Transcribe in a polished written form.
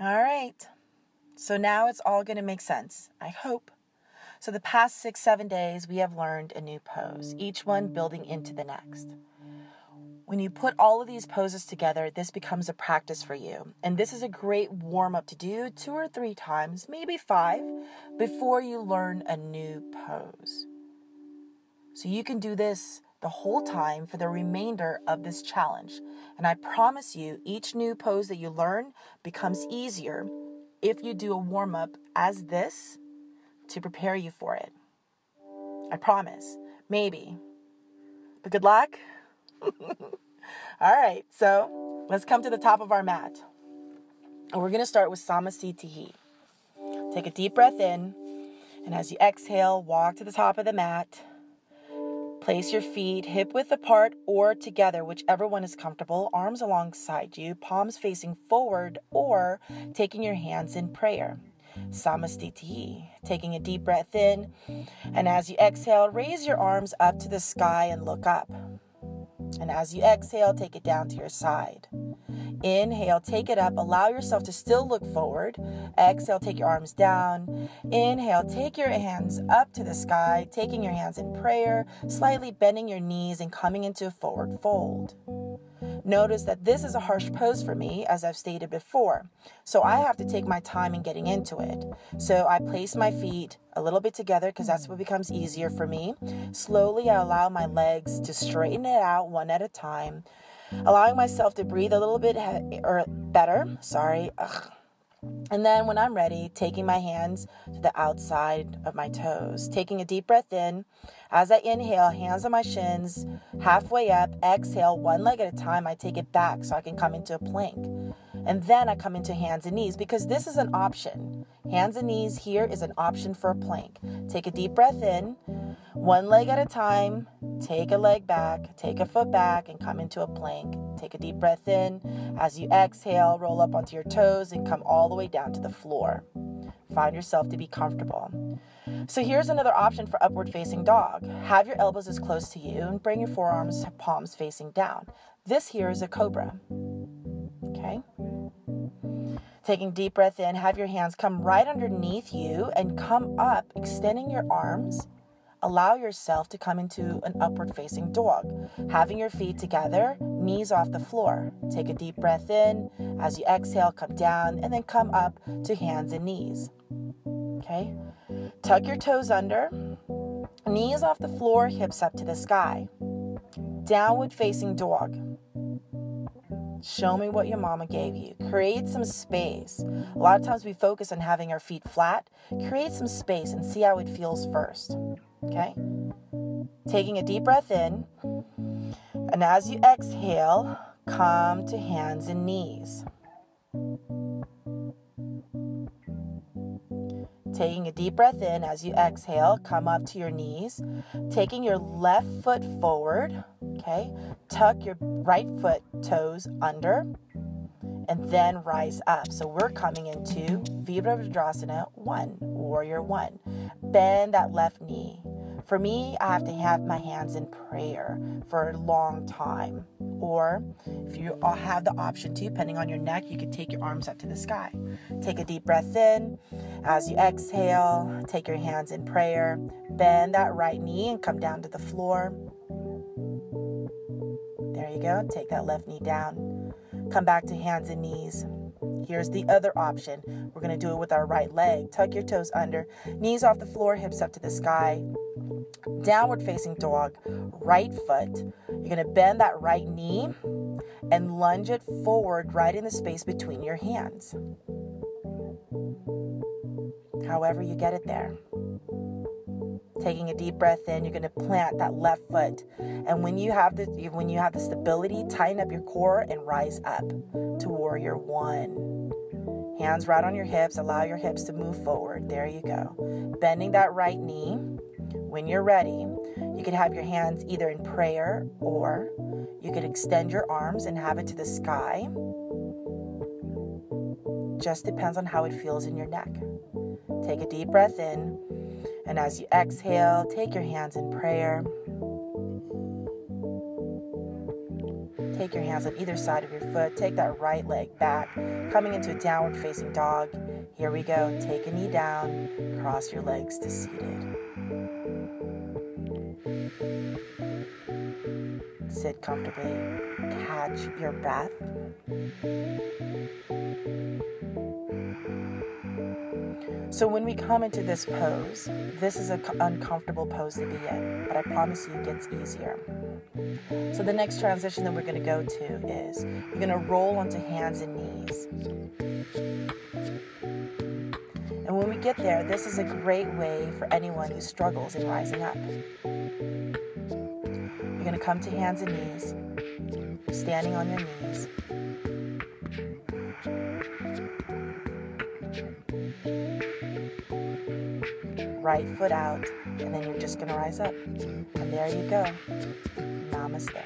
All right. So now it's all going to make sense, I hope. So the past 6-7 days, we have learned a new pose, each one building into the next. When you put all of these poses together, this becomes a practice for you. And this is a great warm-up to do 2 or 3 times, maybe 5, before you learn a new pose. So you can do this the whole time for the remainder of this challenge. And I promise you, each new pose that you learn becomes easier if you do a warm-up as this to prepare you for it. I promise. Maybe. But good luck. All right, so let's come to the top of our mat. And we're going to start with Samasthiti. Take a deep breath in, and as you exhale, walk to the top of the mat. Place your feet hip-width apart or together, whichever one is comfortable, arms alongside you, palms facing forward, or taking your hands in prayer. Samasthiti. Taking a deep breath in, and as you exhale, raise your arms up to the sky and look up. And as you exhale, take it down to your side. Inhale, take it up. Allow yourself to still look forward. Exhale, take your arms down. Inhale, take your hands up to the sky, taking your hands in prayer, slightly bending your knees and coming into a forward fold. Notice that this is a harsh pose for me, as I've stated before. So I have to take my time in getting into it. So I place my feet a little bit together because that's what becomes easier for me. Slowly, I allow my legs to straighten it out one at a time, allowing myself to breathe a little bit better. And then when I'm ready, taking my hands to the outside of my toes, taking a deep breath in. As I inhale, hands on my shins, halfway up, exhale, one leg at a time, I take it back so I can come into a plank. And then I come into hands and knees because this is an option. Hands and knees here is an option for a plank. Take a deep breath in, one leg at a time, take a leg back, take a foot back, and come into a plank. Take a deep breath in. As you exhale, roll up onto your toes and come all the way down to the floor. Find yourself to be comfortable. So here's another option for upward facing dog. Have your elbows as close to you and bring your forearms, palms facing down. This here is a cobra. Okay? Taking a deep breath in, have your hands come right underneath you and come up, extending your arms. Allow yourself to come into an upward facing dog. Having your feet together, knees off the floor. Take a deep breath in. As you exhale, come down and then come up to hands and knees. Okay? Tuck your toes under. Knees off the floor, hips up to the sky. Downward facing dog. Show me what your mama gave you. Create some space. A lot of times we focus on having our feet flat. Create some space and see how it feels first. Okay? Taking a deep breath in. And as you exhale, come to hands and knees. Taking a deep breath in. As you exhale, come up to your knees. Taking your left foot forward. Okay? Tuck your right foot toes under. And then rise up. So we're coming into Virabhadrasana 1, Warrior 1. Bend that left knee. For me, I have to have my hands in prayer for a long time. Or if you have the option to, depending on your neck, you can take your arms up to the sky. Take a deep breath in. As you exhale, take your hands in prayer. Bend that right knee and come down to the floor. There you go. Take that left knee down. Come back to hands and knees. Here's the other option. We're going to do it with our right leg. Tuck your toes under. Knees off the floor, hips up to the sky. Downward facing dog. Right foot. You're going to bend that right knee and lunge it forward right in the space between your hands. However you get it there. Taking a deep breath in, you're going to plant that left foot. And when you have the stability, tighten up your core and rise up to Warrior 1. Hands right on your hips. Allow your hips to move forward. There you go. Bending that right knee. When you're ready, you could have your hands either in prayer or you could extend your arms and have it to the sky. Just depends on how it feels in your neck. Take a deep breath in. And as you exhale, take your hands in prayer. Take your hands on either side of your foot. Take that right leg back, coming into a downward facing dog. Here we go. Take a knee down. Cross your legs to seated. Sit comfortably. Catch your breath. So when we come into this pose, this is an uncomfortable pose to be in, but I promise you it gets easier. So the next transition that we're going to go to is you're going to roll onto hands and knees. And when we get there, this is a great way for anyone who struggles in rising up. You're going to come to hands and knees, standing on your knees. Right foot out, and then you're just going to rise up. And there you go. Namaste.